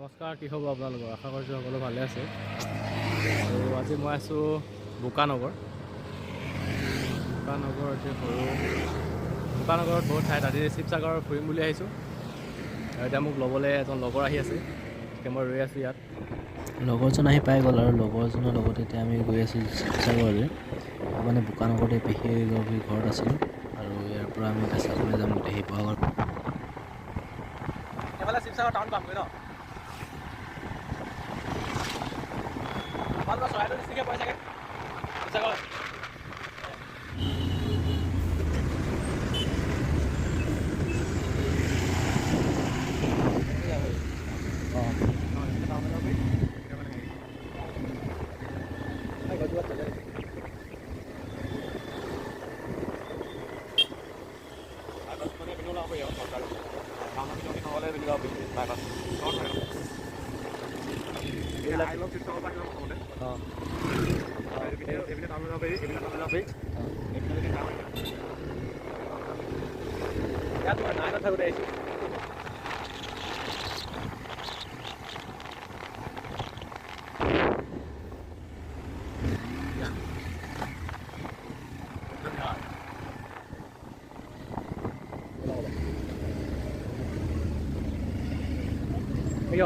নমস্কাৰ, কি খবৰ আপোনালোকৰ? আশা কৰিছোঁ সকলো ভালে আছে। আৰু আজি মই আছোঁ বোকানগৰ এটি সৰু বোকানগৰত বহুত ঠাইত আজি শিৱসাগৰ ফুৰিম বুলি আহিছোঁ। আৰু এতিয়া মোক ল'বলৈ এজন লগৰ আহি আছে, গতিকে মই ৰৈ আছোঁ ইয়াত। লগৰজন আহি পাই গ'ল আৰু লগৰজনৰ লগতে এতিয়া আমি গৈ আছোঁ শিৱসাগৰলৈ। মানে বোকানগৰতে পেহীৰ ঘৰত আছিলোঁ আৰু ইয়াৰ পৰা আমি এতিয়া চাবলৈ যাম গোটেই শিৱসাগৰ। এইফালে শিৱসাগৰ টাউন পামগৈ ন? আপোনালোকৰ চৰাইদেউ ডিষ্ট্ৰিক্টে পৰে চাগে শিৱসাগৰ।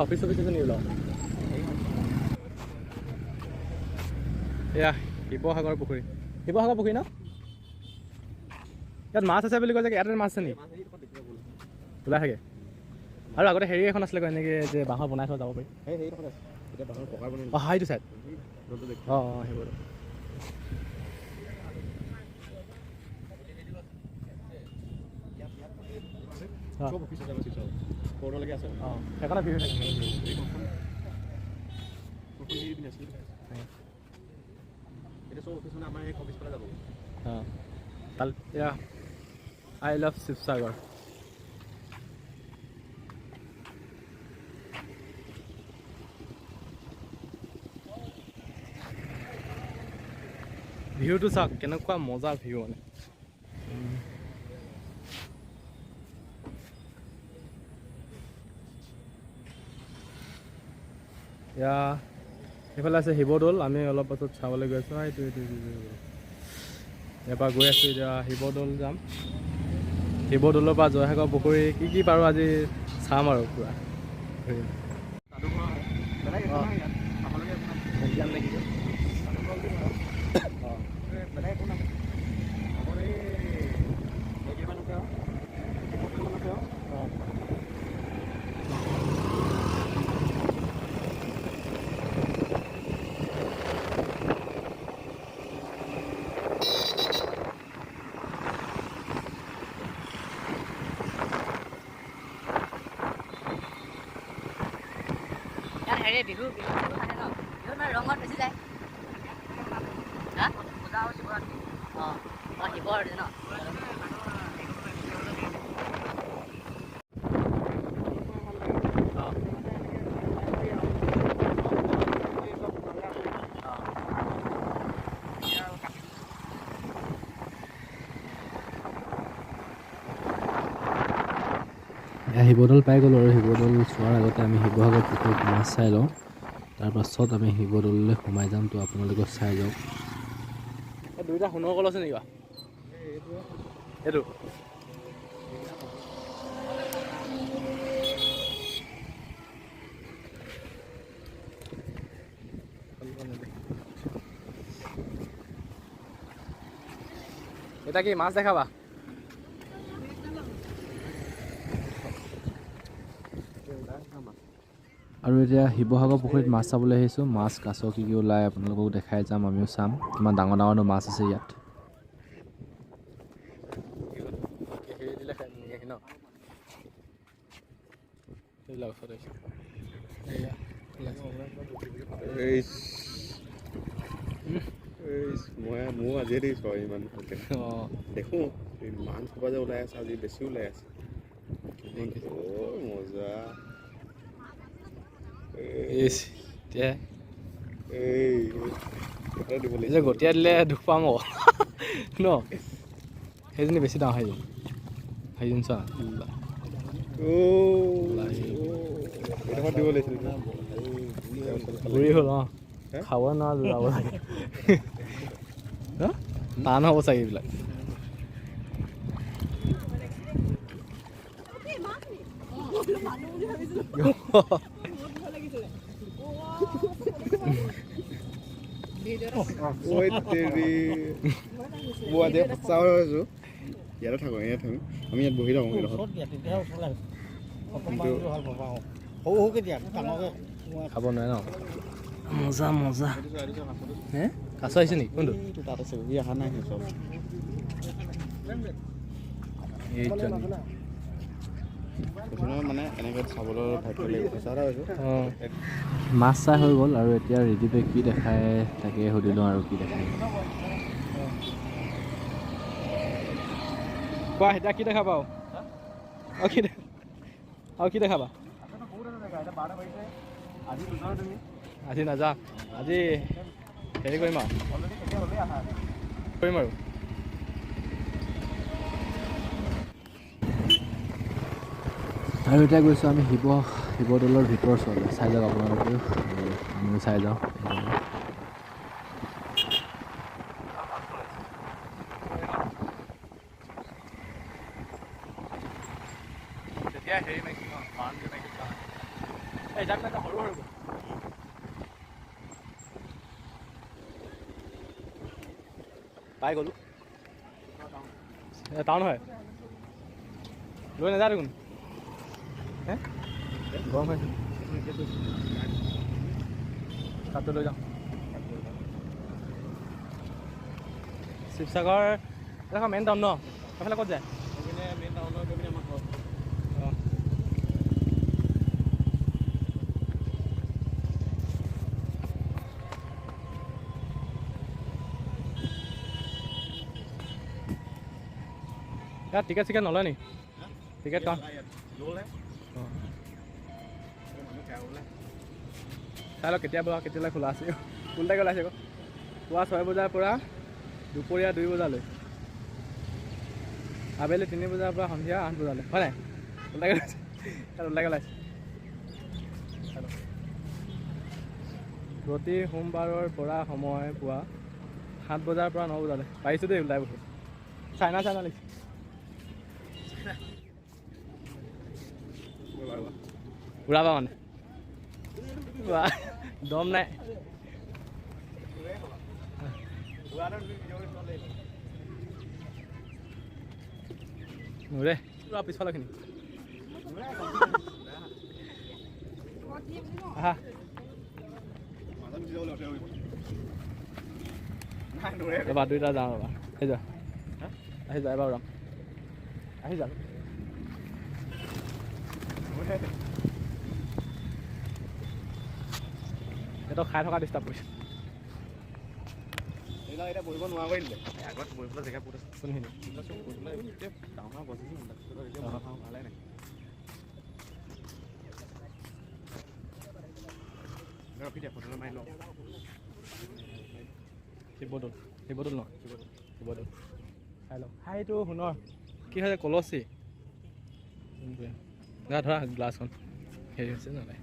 অফিচ আছে নি ওলাও? এয়া শিৱসাগৰ পুখুৰী ন? ইয়াত মাছ আছে বুলি কয় যে, ইয়াতে মাছ আছে নেকি? ওলাই থাকে। আৰু আগতে হেৰি এখন আছিলে এনেকৈ যে বাঁহৰ বনাই থোৱা যাব পাৰি। অঁ সেইটো চাইড। অঁ অঁ সেইবোৰ সেইকাৰণে বিহু থাকে। I love Sivasagar. ভিউটো চাওক কেনেকুৱা মজা ভিউ মানে। এয়া সেইফালে আছে শিৱদৌল। আমি অলপ পাছত চাবলৈ গৈ আছোঁ। এইটো ইয়াৰ পৰা গৈ আছোঁ এতিয়া শিৱদৌল যাম। শিৱদৌলৰ পৰা জয়সাগৰ পুখুৰী কি পাৰোঁ আজি চাম আৰু পূৰা ঘূৰিম। হেৰি বিহু আহে ন? বিহুত মানে ৰঙত বেছি যায়। হা? পূজা আৰু শিৱৰাত্ৰি। অঁ অঁ শিৱৰাত্ৰি ন? শিৱদৌল পাই গ'লোঁ আৰু শিৱদৌল চোৱাৰ আগতে আমি শিৱসাগৰ পুখুৰীত মাছ চাই লওঁ। তাৰপাছত আমি শিৱদৌললৈ সোমাই যাম। তো আপোনালোকে চাই যাওক। দুইটা সোণৰ কল আছে নেকি বা? এইটো এটা কি মাছ দেখাবা? আৰু এতিয়া শিৱসাগৰ পুখুৰীত মাছ চাবলৈ আহিছোঁ। মাছ কাছ কি ওলাই আপোনালোকক দেখাই যাম, আমিও চাম কিমান ডাঙৰ ডাঙৰনো মাছ আছে ইয়াত। মই আজিয়ে দেখিছোঁ আৰু ইমান ভালকে দেখোঁ ইমান সোপা যে ওলাই আছে, আজি বেছি ওলাই আছে। মজা। গতিয়াই দিলে দুখ পাম আকৌ ন? সেইজনী বেছি ডাঙৰ সেইজনী চোৱা। এইডোখৰত দিব লাগিছিল বুঢ়ী হ'ল অঁ খাব নোৱাৰা যাব লাগে টান হ'ব চাগে এইবিলাক ঐ তেৰি মই আজি সঁচা হৈছোঁ ইয়াতে থাকোঁ আমি ইয়াত বহি থাকোঁ খাব নোৱাৰে ন মজা মজা হে কাছ আহিছে নেকি কোনটো তাত আছে সি অহা নাই চব এইটো মানে এনেকৈ চাবলৈ ভাবিব লাগিব সঁচা কথা কৈছোঁ অঁ মাছ চাই হৈ গ'ল আৰু এতিয়া ৰেডিপে কি দেখায় তাকে সুধিলোঁ আৰু কি দেখায় কোৱা এতিয়া কি দেখাবা আৰু কি দেখাবা আজি নাযাওঁ আজি হেৰি কৰিম আৰু আৰু এতিয়া গৈছোঁ আমি শিৱদৌলৰ ভিতৰ চোৱালৈ চাই যাওক আপোনালোকেও আমিও চাই যাওঁ তেতিয়া হেৰি মাৰিছিল ন এই যাক সৰু সৰু পাই গ'লো টাউন হয় লৈ নাযাওঁ দেখোন হে গৰম হৈছে তাতো লৈ যাওঁ শিৱসাগৰ এইডোখৰ মেইন টাউন ন সেইফালে ক'ত যায় মেইন টাউনৰ গৈ পিনে আমাৰ ঘৰ অঁ ইয়াত টিকেট চিকেট নলয় নি টিকেট কাউণ্ট চাই লওক কেতিয়ালৈ খোলা আছে কোনটাকে ওলাইছে আকৌ পুৱা 6 বজাৰ পৰা দুপৰীয়া 2 বজালৈ আবেলি 3 বজাৰ পৰা সন্ধিয়া 8 বজালৈ হয় নাই ওলাইছে ওলাইছে প্ৰতি সোমবাৰৰ পৰা সময় পুৱা 7 বজাৰ পৰা 9 বজালৈ পাৰিছোঁ দেই ওলাই বহুত চাইনা লাগিছে উৰাবা মানে দম নাই নোৰে পুৰা পিছফালৰখিনি আহা ৰ'বা দুইটা যাওঁ ৰ'বা আহি যা এবাৰ ওলাম আহি যা সেইটো খাই থকা ডিষ্টাৰ্ব কৰিছে এতিয়া বহিব নোৱাৰা কৰি দিলে আগত বহিবলৈ জেগা বহুত আছে কোনখিনি ডাঙৰ বহিছে ভালে নাই ফটো মাৰি লওঁ শিৱদৌল ন শিৱদৌল চাই লওঁ হাইটো সোণৰ কি হৈছে কলচি ধৰা গ্লাছখন হেৰি হৈছে নাই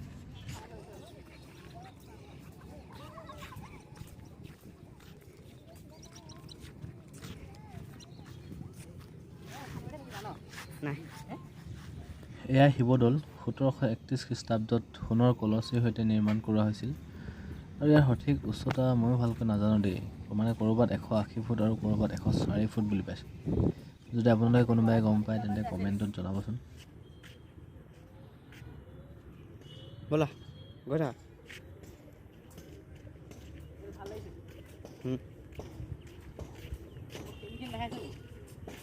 এয়া শিৱদৌল 1731 খ্ৰীষ্টাব্দত সোণৰ কলচীৰ সৈতে নিৰ্মাণ কৰা হৈছিল আৰু ইয়াৰ সঠিক উচ্চতা ময়ো ভালকৈ নাজানো দেই মানে ক'ৰবাত 180 ফুট আৰু ক'ৰবাত 104 ফুট বুলি পাইছোঁ যদি আপোনালোকে কোনোবাই গম পায় তেন্তে কমেণ্টত জনাবচোন ব'লা গৈ থাকা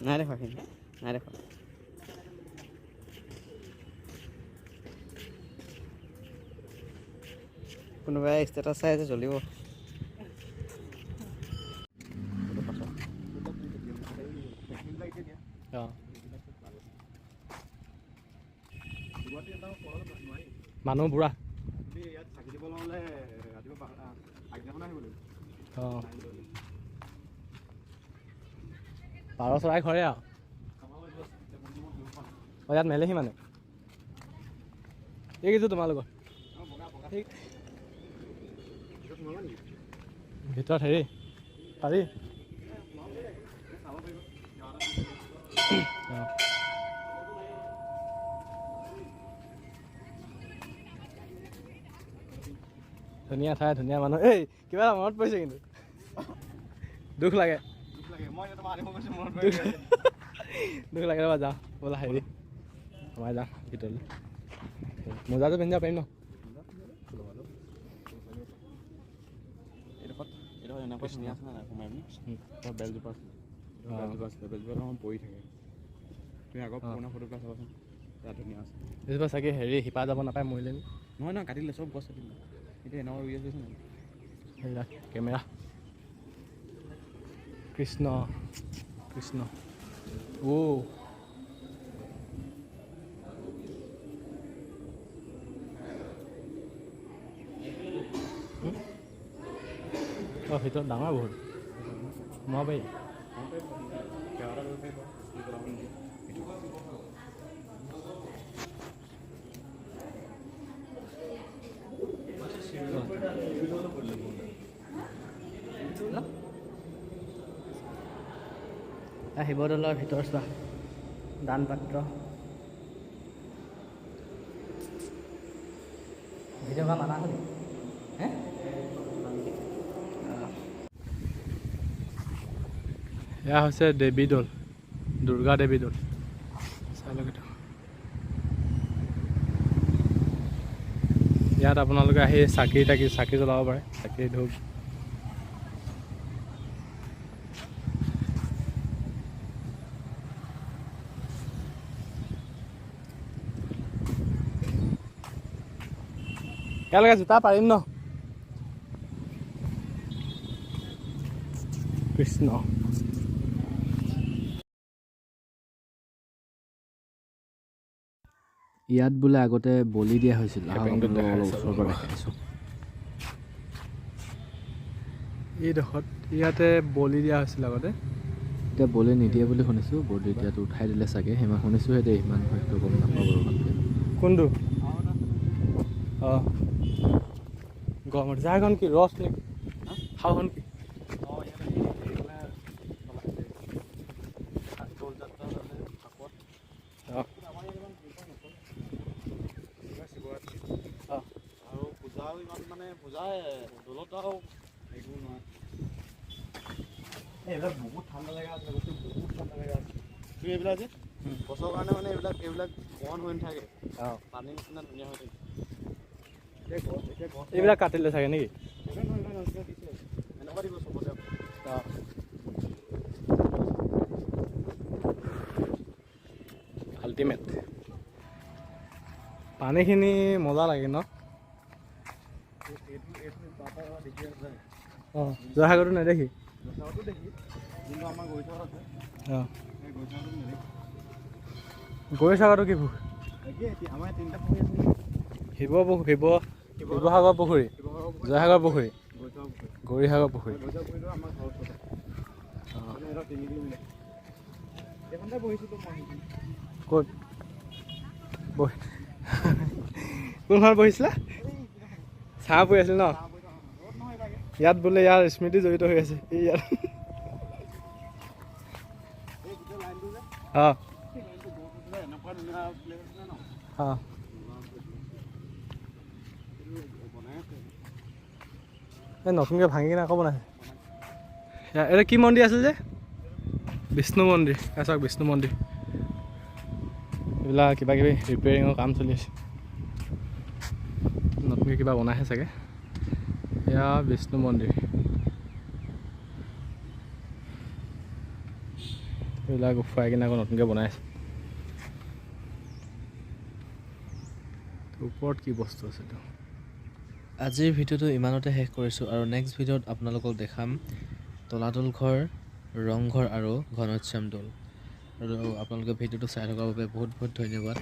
নাই দেখা নাই দেখা কোনোবাই ষ্টেটাছ চাই আছে জ্বলিব মানুহ বুঢ়া পাৰ চৰাই ঘৰে আৰু ইয়াত মেলেহি মানে এই কিছু তোমালোকৰ ভিতৰত হেৰি পাৰি ধুনীয়া ঠাই ধুনীয়া মানুহ এই কিবা এটা মনত পৰিছে কিন্তু দুখ লাগে দুখ লাগে ৰ'বা যাওঁ ব'লা হেৰি সোমাই যাওঁ ভিতৰলৈ মোজাটো পিন্ধি যাব পাৰিম ন বেলজোপা পৰি থাকে তুমি আগৰ পুৰণা ফটোবিলাক চাবাচোন তাত ধুনীয়া আছে এজোপা চাগে হেৰি শিপা যাব নাপায় মৰিলে নহয় নহয় কাটিলে চব গছ কাটিলে এতিয়া এনেকুৱা ৰুই আছে নাই হেৰিয়া কেমেৰা কৃষ্ণ কৃষ্ণ ভিতৰত ডাঙৰ বহুত সোমাব পাৰি শিৱদৌলৰ ভিতৰ চোৱা দান পাত্ৰ ভিডিঅ' কৰা মানা হ'ল হে এয়া হৈছে দেৱী দৌল দুৰ্গা দেৱী দৌল চাই লওক ইয়াত আপোনালোকে আহি চাকি জ্বলাব পাৰে চাকি ধূপ কেনেকৈ জোতা পাৰিম ন কৃষ্ণ ইয়াত বোলে আগতে বলি দিয়া হৈছিল ওচৰৰ পৰা দেখাইছোঁ এইডোখৰত ইয়াতে বলি দিয়া হৈছিল আগতে এতিয়া বলি নিদিয়ে বুলি শুনিছোঁ বলি এতিয়াতো উঠাই দিলে চাগে সিমান শুনিছোঁহে দেই ইমান হয়তো গম নাপাওঁ বাৰু ভালকৈ কোনটো অঁ গৰমত যাৰখন কি ৰস নেকি খাওঁখন কি এইবিলাক বহুত ঠাণ্ডা জেগা আছে বহুত ঠাণ্ডা জেগা আছে তুমি এইবিলাক যে গছৰ কাৰণে মানে এইবিলাক বন হৈ নাথাকে পানী নিচিনা ধুনীয়া হৈ থাকে এইবিলাক কাটিলে চাগে নেকি এনেকুৱা দিব চবতে আল্টিমেট পানীখিনি মজা লাগে ন অঁ জয়সাগৰটো নেদেখি অঁ গৈসাগৰটো কি শিৱসাগৰ পুখুৰী জয়সাগৰ পুখুৰী গৌৰীসাগৰ পুখুৰী ক'ত কোনখন বহিছিলা চাহ পৰি আছিল ন ইয়াত বোলে ইয়াৰ স্মৃতি জড়িত হৈ আছে এই ইয়াত অঁ অঁ এই নতুনকৈ ভাঙি কিনে আকৌ বনাইছে এইটো কি মন্দিৰ আছিল যে বিষ্ণু মন্দিৰ চাওক বিষ্ণু মন্দিৰ এইবিলাক কিবা কিবি ৰিপেয়াৰিঙৰ কাম চলি আছে নতুনকৈ কিবা বনাইছে চাগে এয়া বিষ্ণু মন্দিৰ এইবিলাক উফুৱাই কিনে আকৌ নতুনকৈ বনাই আছে ওপৰত কি বস্তু আছে এইটো আজিৰ ভিডিঅ'টো ইমানতে শেষ কৰিছোঁ আৰু নেক্সট ভিডিঅ'ত আপোনালোকক দেখাম তলাতল ঘৰ ৰংঘৰ আৰু ঘনশ্যাম দৌল আৰু আপোনালোকে ভিডিঅ'টো চাই থকাৰ বাবে বহুত বহুত ধন্যবাদ।